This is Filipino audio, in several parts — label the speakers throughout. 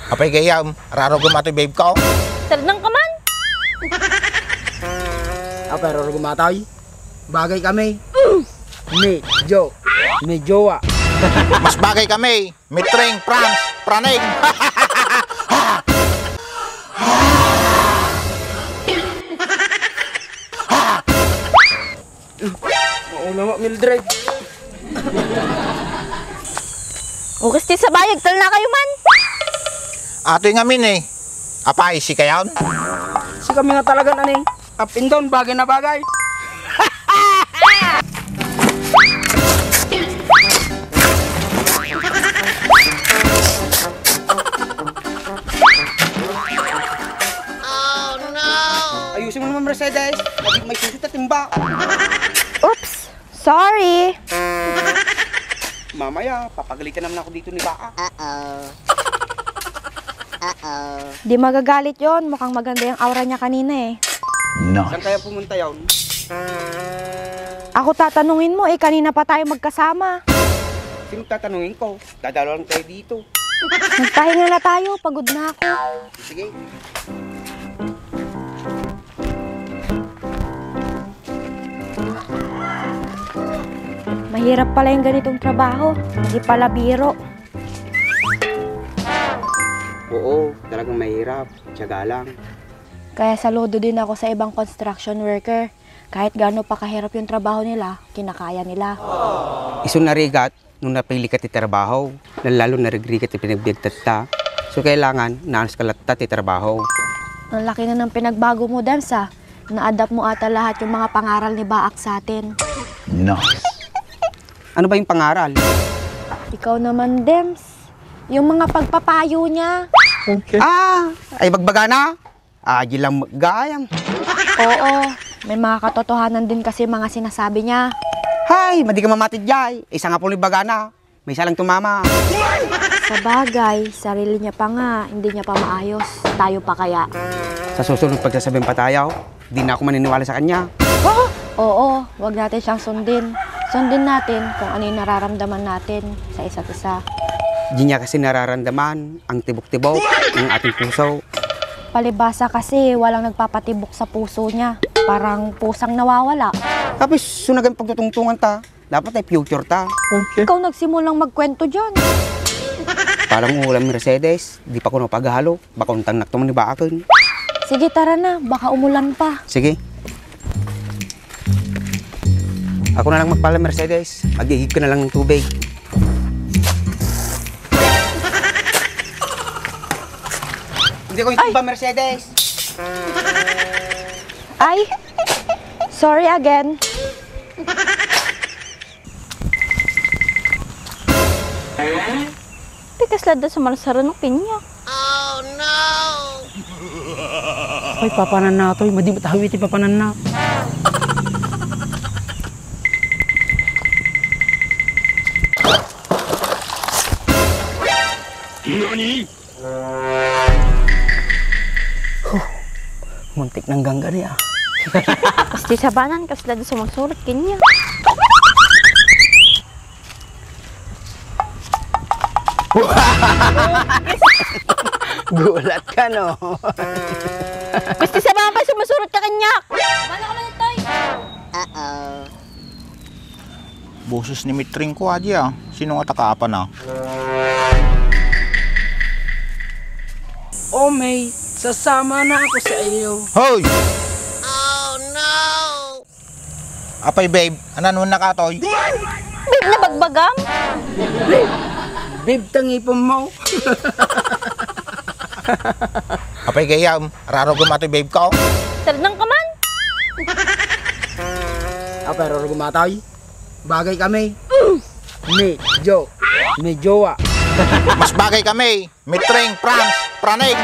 Speaker 1: Apay gayam, raro gumatoy babe ko.
Speaker 2: Tardang ka man.
Speaker 3: Pero gumatay. Bagay kami. May jowa.
Speaker 1: Mas bagay kami. Mitring, Franz, Praning.
Speaker 3: Oo naman, Mildred.
Speaker 2: O kasi sa bayag, tal na kayo man.
Speaker 1: Ato'y ngamin eh. Apay, si kayaon.
Speaker 3: Si kami nga talaga naning. Up and down, bagay na bagay. Ayusin mo naman, Mercedes. May susit at timba.
Speaker 2: Oops, sorry.
Speaker 3: Mamaya, papagalitan naman ako dito ni Baka.
Speaker 2: Di magagalit yon. Mukhang maganda yung aura niya kanina eh.
Speaker 3: Saan kaya pumunta yun?
Speaker 2: Ako tatanungin mo eh, kanina pa tayo magkasama.
Speaker 3: Sino tatanungin ko? Dadalo lang tayo dito.
Speaker 2: Magpahinga na tayo, pagod na ako.
Speaker 3: Sige.
Speaker 2: Mahirap pala yung ganitong trabaho. Hindi pala biro.
Speaker 3: Oo, talagang mahirap. Tiyaga lang.
Speaker 2: Kaya saludo din ako sa ibang construction worker. Kahit gaano pa kahirap yung trabaho nila, kinakaya nila.
Speaker 3: Iso narigat nung napili ka ti trabaho. Lalo narigrigat ti pinagbigtat ta. So kailangan naanos ka lahat ti trabaho.
Speaker 2: Ang laki na ng pinagbago mo, Dems ah. Na-adapt mo ata lahat yung mga pangaral ni Baak sa atin.
Speaker 3: Ano ba yung pangaral?
Speaker 2: Ikaw naman, Dems. Yung mga pagpapayo niya.
Speaker 3: Ay bagbaga na. Agi lang magayang.
Speaker 2: Oo, may mga katotohanan din kasi mga sinasabi niya.
Speaker 3: Hay, madi ka mamatidjay. Isa nga po ni baga na. May isa lang tumama.
Speaker 2: Sa bagay, sarili niya pa nga, hindi niya pa maayos. Tayo pa kaya?
Speaker 3: Sa susunod pagsasabihin pa tayo, di na ako maniniwala sa kanya.
Speaker 2: Oo, wag natin siyang sundin. Sundin natin kung ano yung nararamdaman natin sa isa't isa.
Speaker 3: Di niya kasi nararamdaman ang tibok-tibok ng ating puso.
Speaker 2: Palibasa kasi walang nagpapatibok sa puso niya. Parang pusang nawawala.
Speaker 3: Tapos sunagan pagtutungtungan ta, dapat ay future ta.
Speaker 2: Ikaw nagsimulang magkwento dyan.
Speaker 3: Parang ulam Mercedes, di pa ko napaghalo. Baka untang naktuman ni Baakin.
Speaker 2: Sige, tara na. Baka umulan pa.
Speaker 3: Sige. Ako na lang magpala Mercedes. Magigig ka na lang ng tubig. Hindi ko yung ba Mercedes?
Speaker 2: Ay! Sorry again. Tikas lada sa malasara ng pinya.
Speaker 4: Ay, papanan na ito. Madi matahawit yung papanan na.
Speaker 3: Muntik ng gangga niya.
Speaker 2: Pasti sa banan, kasla sa magsulat kanya.
Speaker 3: Gulat ka, no?
Speaker 2: Pasti sa banan pa sumusurot ka kanya. Wala ka man ito.
Speaker 1: Boses ni Mitring ko aja. Sino nga takaapan na?
Speaker 4: Oh, May, sasama na ako sa iyo.
Speaker 1: Hoy! Apay babe, anan na katoy?
Speaker 2: Babe na bagbagam.
Speaker 4: Babe, tangipon mo.
Speaker 1: Apay gayam, raro gumatoy babe ko.
Speaker 2: Tardang ka man.
Speaker 3: Pero gumatay. Bagay kami. May jowa.
Speaker 1: Mas bagay kami. Mitring, Franz, Praning.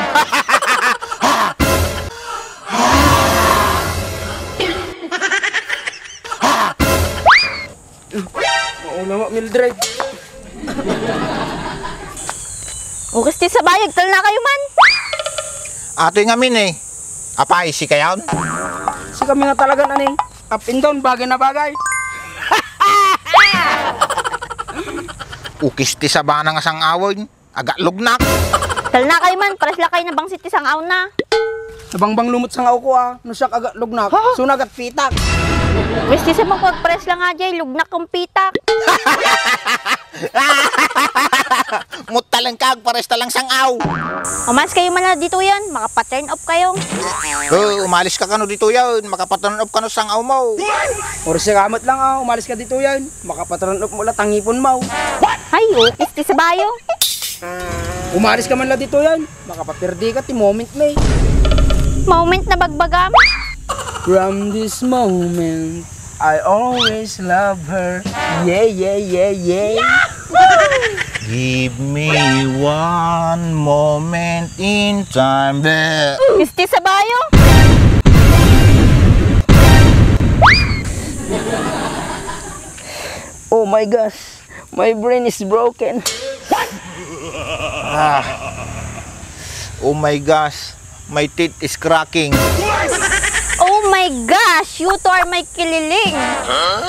Speaker 3: Oo naman, Mildred.
Speaker 2: O kasi sa bayag, tal na kayo man.
Speaker 1: Ato'y ngamin eh. Apay, si kayaon.
Speaker 3: Si kami nga talaga naning. Up and down, bagay na bagay.
Speaker 1: Ukis ti sa banang asang awon. Aga lugnak.
Speaker 5: Dal na kayo man, pares lang kayo na bangsit isang aw na.
Speaker 3: Nabangbang lumot sa ngaw ko no siya kagat lugnak, sunag at pitak.
Speaker 5: Wis kasi mo pares lang nga jay, lugnak kong pitak.
Speaker 1: Mutalang kag, pares talang sangaw.
Speaker 5: Umalis kayo man na dito yan, makapaturn off kayo.
Speaker 1: Umalis ka kano dito yan, makapaturn off kano sangaw mo.
Speaker 3: Or siya kamot lang umalis ka dito yan, makapatron up mo lang tangipon mo.
Speaker 5: Ay, isti sa bayo.
Speaker 3: Umalis ka man lang dito yan, makapapirdi ka ti moment may.
Speaker 5: Moment na bagbagam.
Speaker 3: From this moment, I always love her. Yeah, yeah, yeah, yeah.
Speaker 1: Give me one moment in time.
Speaker 5: Isti sa bayo.
Speaker 3: Oh my gosh, my brain is broken.
Speaker 1: Oh my gosh, my teeth is cracking.
Speaker 5: Oh my gosh, you two are my kililing.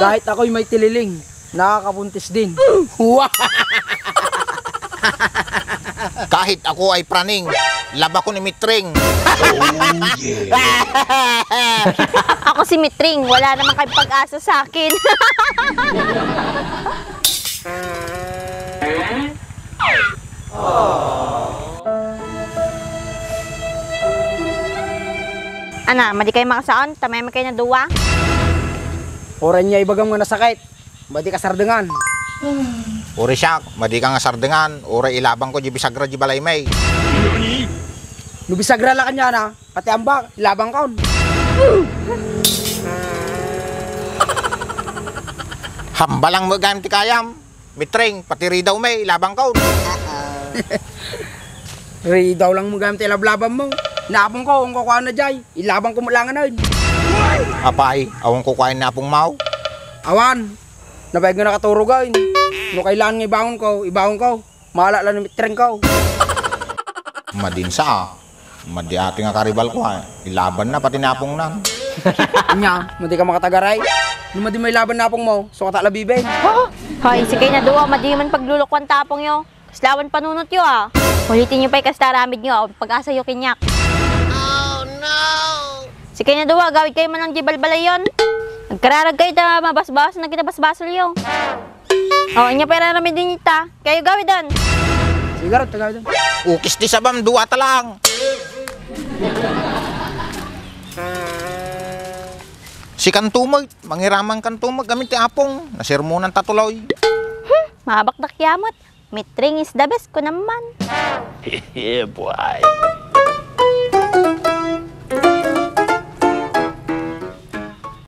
Speaker 3: Kahit ako'y may tililing, nakakabuntis din.
Speaker 1: Kahit ako ay praning, laba ko ni Mitring.
Speaker 5: Ako si Mitring, wala naman kayo pag-asa sa akin. Ana, madi kayo makasaon, tamay man kayo na duwa.
Speaker 3: Oran niya ibagam nga nasakit, badi kasardengan.
Speaker 1: Uri siya, madi ka nga sardengan, uri ilabang ko jibisagra jibalay may.
Speaker 3: Nubisagra la kanya na, pati ambak, labang kaon.
Speaker 1: Hambalang mo gayam ti kayam. Mitring, pati ridaw may, ilabang ko.
Speaker 3: Ray daw lang mo gamit ilablaban mo. Napong ko, kung kukuha na jay, ilabang ko mo lang na.
Speaker 1: Apay, awang kukuhain na pong mau.
Speaker 3: Awan, nabayag nga nakaturugan. No kailangan nga ibahon ko. Mahala lang ng mitring ko.
Speaker 1: Madinsa, madi ati nga karibal ko ha. Ilaban na, pati napong na.
Speaker 3: Nya, madi ka makatagaray. Nung madi may laban napong mo, so katala bibay.
Speaker 5: Hoy, si kayo na duwa, madi man paglulukwan tapong yo. Kaslawan panunot yo ah. Ulitin nyo pa yung kastaramid nyo, pag-asa yo kinyak. Oh no! Si kayo na duwa, gawid kayo man ng jibalbalay yon. Nagkararag kayo na mabasbas, nagkinabasbasol yo. Oh, inya pera namin din ita. Kayo gawid doon.
Speaker 3: Sigarat, tagay doon.
Speaker 1: Ukis di sabam, duwa talang. Si Kantumag, mangiramang Kantumag, gamit ti apong, nasirmunan tatuloy.
Speaker 5: Mabakdak yamot. Mitring is the best ko naman.
Speaker 1: Yeah, boy.